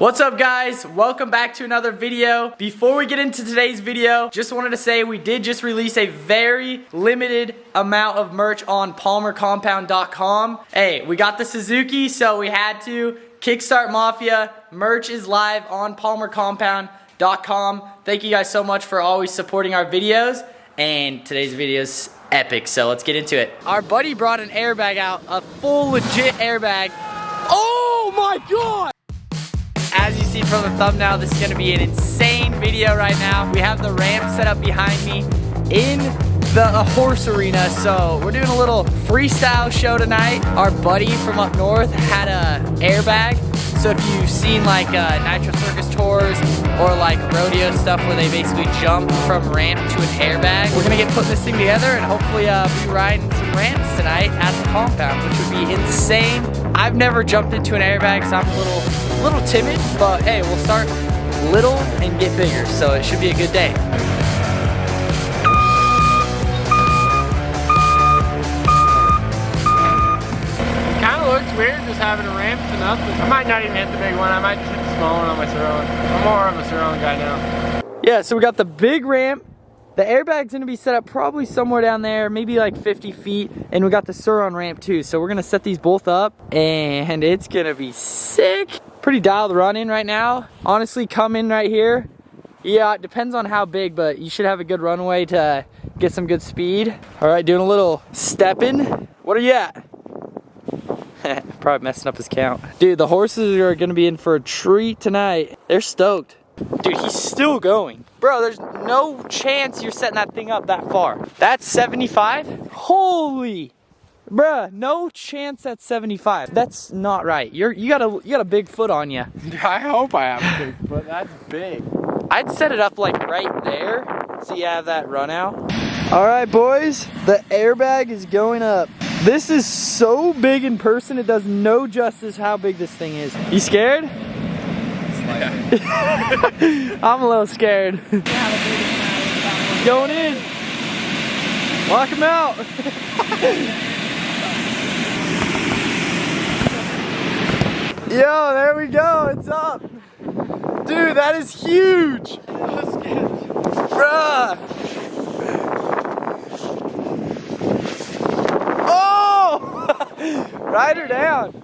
What's up guys? Welcome back to another video. Before we get into today's video, just wanted to say we did just release a very limited amount of merch on palmercompound.com. Hey, we got the Suzuki, so we had to. Kickstart Mafia merch is live on palmercompound.com. Thank you guys so much for always supporting our videos, and today's video is epic, so let's get into it. Our buddy brought an airbag out, a full legit airbag. Oh my god! As you see from the thumbnail, this is gonna be an insane video right now. We have the ramp set up behind me in the horse arena, so we're doing a little freestyle show tonight. Our buddy from up north had a airbag, so if you've seen like Nitro Circus tours or like rodeo stuff where they basically jump from ramp to an airbag, we're gonna get putting this thing together and hopefully be riding some ramps tonight at the compound, which would be insane. I've never jumped into an airbag, so I'm a little timid, but hey, we'll start little and get bigger, so it should be a good day. Kinda looks weird just having a ramp to nothing. I might not even hit the big one, I might just hit the small one on my Surround. I'm more of a Surround guy now. Yeah, so we got the big ramp. The airbag's gonna be set up probably somewhere down there, maybe like 50 feet. And we got the Surround ramp too. So we're gonna set these both up and it's gonna be sick. Pretty dialed running right now. Honestly, come in right here. Yeah, it depends on how big, but you should have a good runway to get some good speed. All right, doing a little stepping. What are you at? Probably messing up his count. Dude, the horses are gonna be in for a treat tonight. They're stoked. Dude, he's still going. Bro, there's no chance you're setting that thing up that far. That's 75? Holy, bruh, no chance that's 75. That's not right. You got a big foot on you. I hope I have a big foot, that's big. I'd set it up like right there so you have that run out. All right, boys, the airbag is going up. This is so big in person, it does no justice how big this thing is. You scared? I'm a little scared. Going in. Lock him out. Yo, there we go. It's up. Dude, that is huge. Bruh. Oh! Ride her down.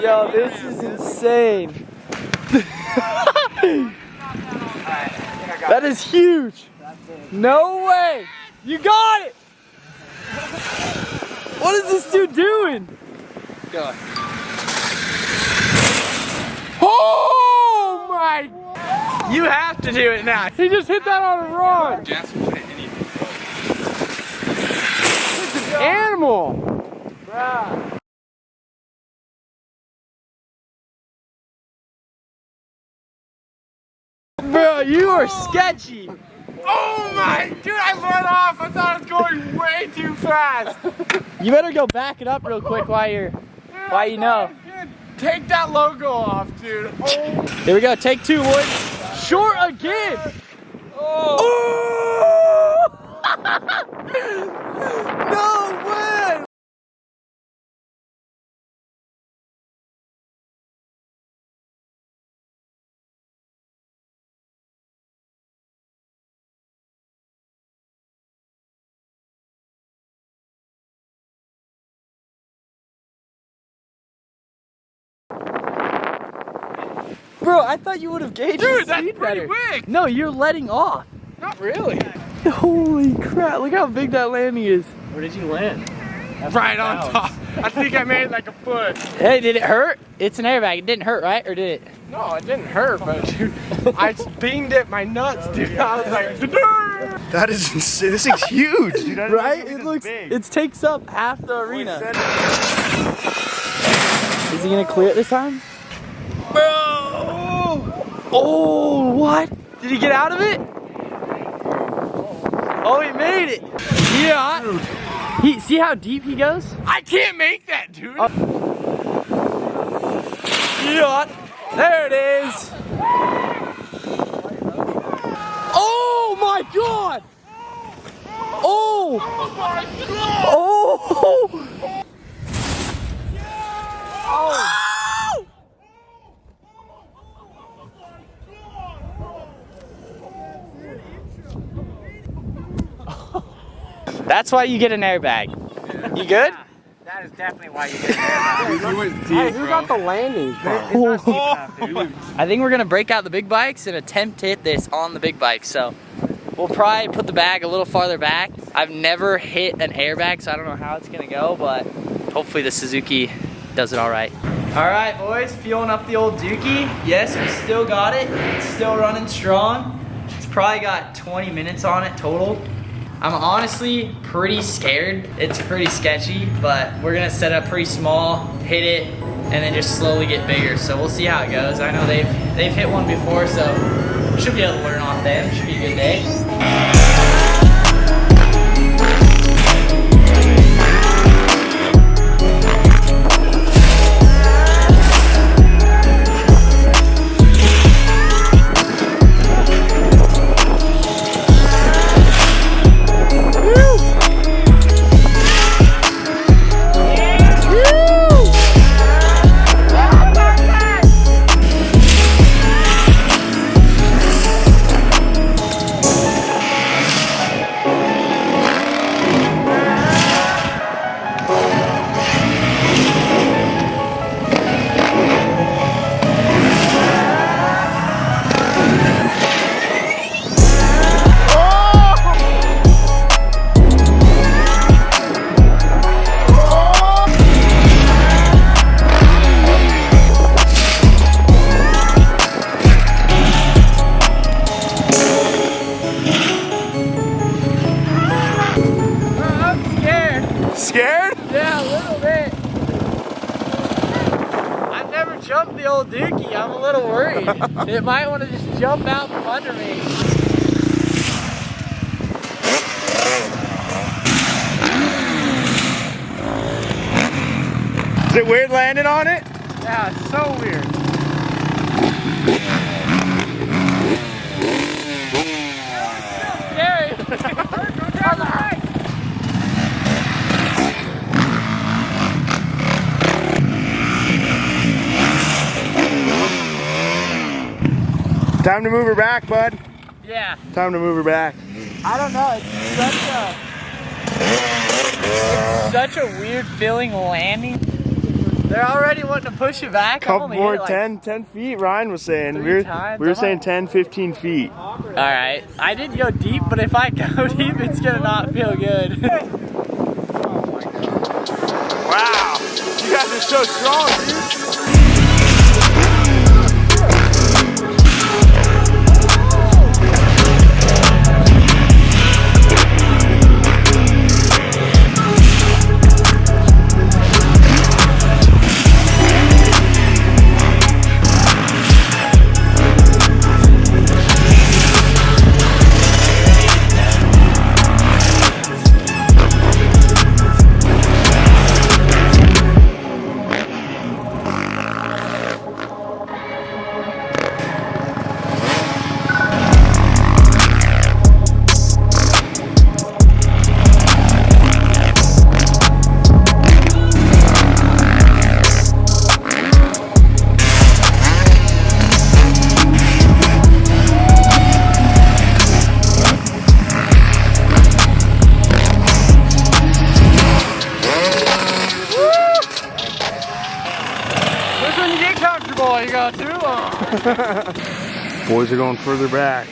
Yo, this is insane. That is huge. No way. You got it. What is this dude doing? Go. Oh my! You have to do it now. He just hit that on a run. Gas will hit anything. It's an animal. Bruh. Bro, you are sketchy. Oh my, dude, I let off. I thought I was going way too fast. You better go back it up real quick while you know. Dude, take that logo off, dude. Oh. Here we go, take two, Woods. Short again. Oh. No way. Bro, I thought you would have gauged Dude, the that's speed pretty better. quick. No, you're letting off. Not really. Holy crap, look how big that landing is. Where did you land? Right on top. I think I made like a foot. Hey, did it hurt? It's an airbag. It didn't hurt, right? Or did it? No, it didn't hurt, but dude, I beamed it my nuts, dude. I was like, That is insane. This thing's huge, dude. Right? It looks, it takes up half the arena. Is he gonna clear it this time? Bro! Oh, what? Did he get out of it? Oh, he made it. Yeah. See how deep he goes? I can't make that, dude. Yeah. There it is. Oh my god! Oh! Oh! Oh! That's why you get an airbag. You good? Yeah, that is definitely why you get an airbag. Hey, who got the landing part? I think we're gonna break out the big bikes and attempt to hit this on the big bike. So we'll probably put the bag a little farther back. I've never hit an airbag, so I don't know how it's gonna go, but hopefully the Suzuki does it all right. All right, boys, fueling up the old Dookie. Yes, we still got it. It's still running strong. It's probably got 20 minutes on it total. I'm honestly pretty scared. It's pretty sketchy, but we're gonna set up pretty small, hit it, and then just slowly get bigger. So we'll see how it goes. I know they've hit one before, so should be able to learn off them. Should be a good day. Scared? Yeah, a little bit. I've never jumped the old Dookie. I'm a little worried. It might want to just jump out from under me. Is it weird landing on it? Yeah, it's so weird. Scary. On the right. Time to move her back, bud. Yeah. Time to move her back. I don't know. It's such a weird feeling landing. They're already wanting to push it back. Couple more, 10 feet, Ryan was saying. We were saying 10, 15 feet. All right. I didn't go deep, but if I go deep, it's gonna not feel good. Wow. You guys are so strong, dude. You got too long. Boys are going further back.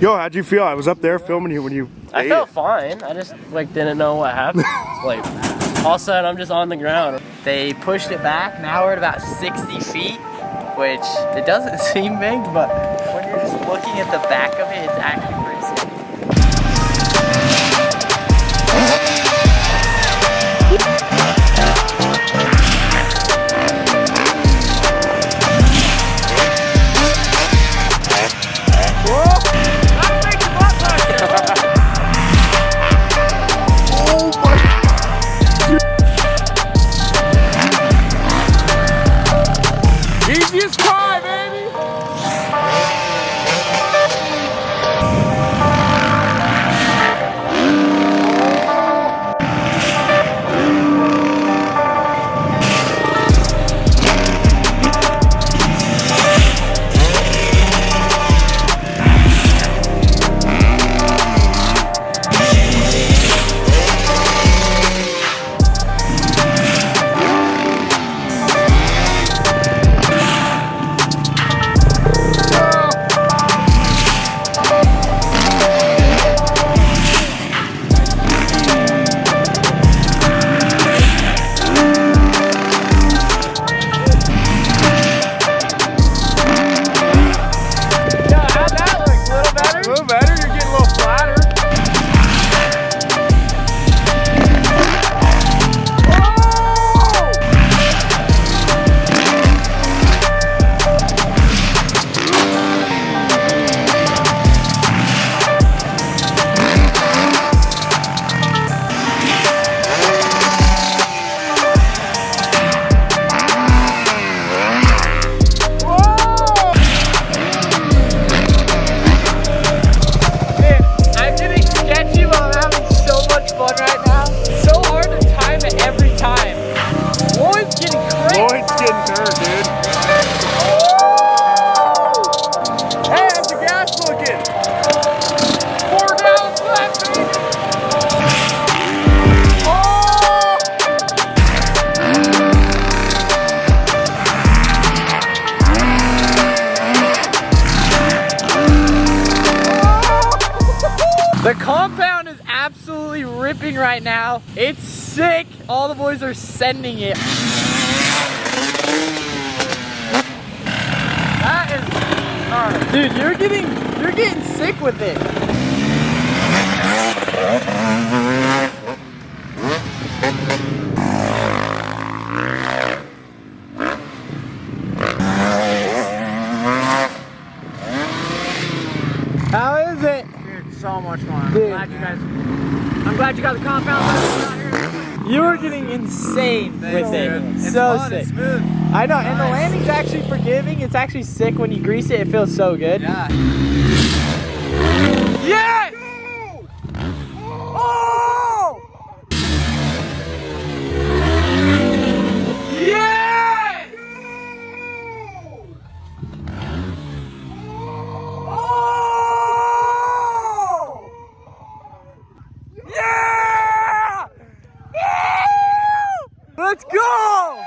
Yo, how'd you feel? I was up there filming you when you I felt fine. I just like didn't know what happened. Like all of a sudden I'm just on the ground. They pushed it back. Now we're at about 60 feet, which it doesn't seem big, but when you're just looking at the back of it, it's actually pretty sick. right now. It's sick. All the boys are sending it. That is hard. Dude, you're getting sick with it. How is it? Dude, so much fun. Dude. I'm glad you got the compound. You were getting insane with it. It's So fun, sick. it's smooth. I know, and the landing's actually forgiving. It's actually sick when you grease it. It feels so good. Yeah. Yes! Oh! Yes! Oh! Yeah! Let's go!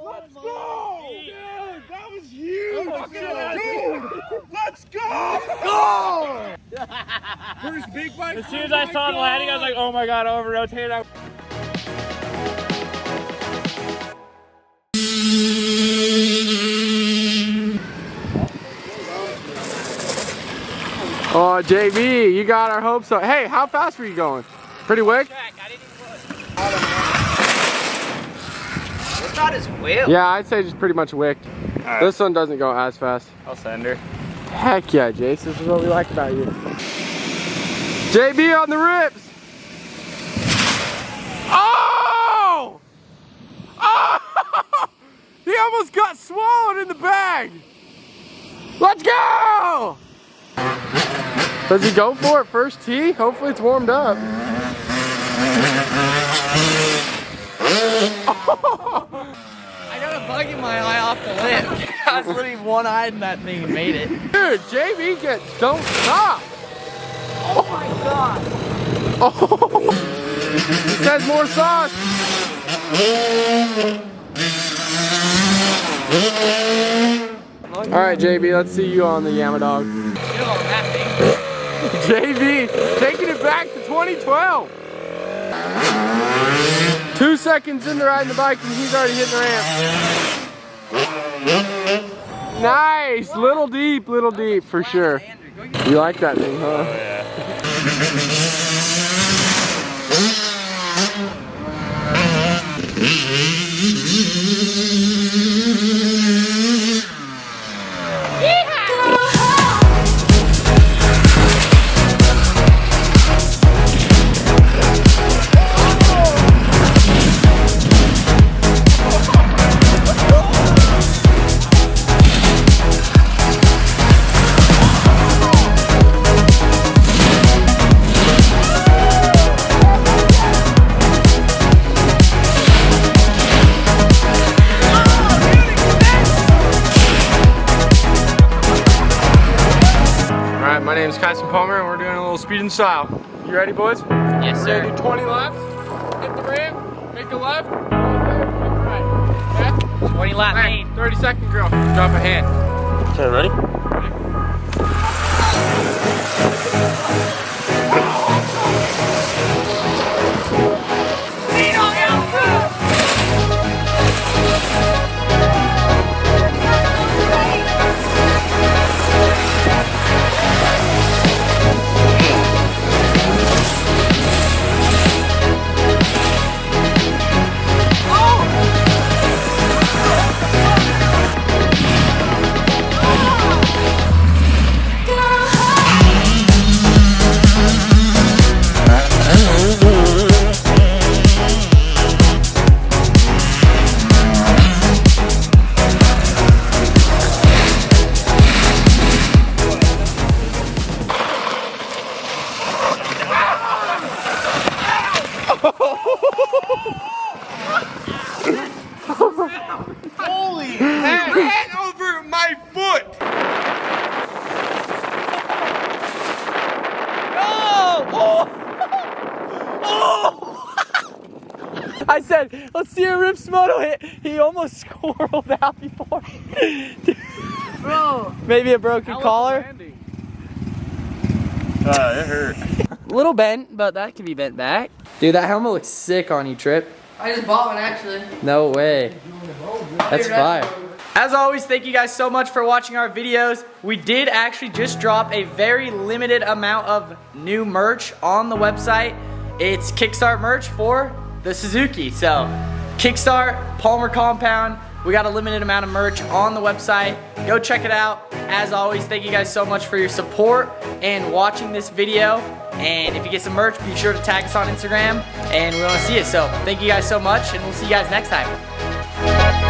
Let's go! Dude, that was huge! Dude, let's go! Go! First big bike. As soon as I saw the landing, I was like, oh my god, over rotate. Oh, JB, you got our hopes up. Hey, how fast were you going? Pretty wick? It's not as well. Yeah, I'd say just pretty much wicked. Right. This one doesn't go as fast. I'll send her. Heck yeah, Jace. This is what we like about you. JB on the rips. Oh! Oh! He almost got swallowed in the bag. Let's go! Does he go for it first tee? Hopefully it's warmed up. I got a bug in my eye off the lip. I was literally one-eyed in that thing and made it. Dude, JB don't stop. Oh my god. Oh! He says more sauce. All right, JB, let's see you on the Yamadog. Get on that thing. JB taking it back to 2012. 2 seconds into riding the bike and he's already hitting the ramp. Nice, little deep for sure. You like that thing, huh? Oh, yeah. Palmer, and we're doing a little speed and style. You ready, boys? Yes, We're sir. gonna do 20 left, hit the ramp, make a left, make a right. Okay? 20 lap Hey, main. 30-second drill. Drop a hand. Okay, ready? Holy hand over my foot! Oh! Oh! I said, let's see a rip Smoto hit. He almost squirreled out before. Bro! Maybe a broken collar. It hurt. Little bent, but that can be bent back. Dude, that helmet looks sick on you, Trip. I just bought one actually. No way. That's fire. As always, thank you guys so much for watching our videos. We did actually just drop a very limited amount of new merch on the website. It's Kickstart merch for the Suzuki. So, Kickstart, Palmer Compound. We got a limited amount of merch on the website. Go check it out. As always, thank you guys so much for your support and watching this video. And if you get some merch, be sure to tag us on Instagram. And we want to see it. So, thank you guys so much, and we'll see you guys next time.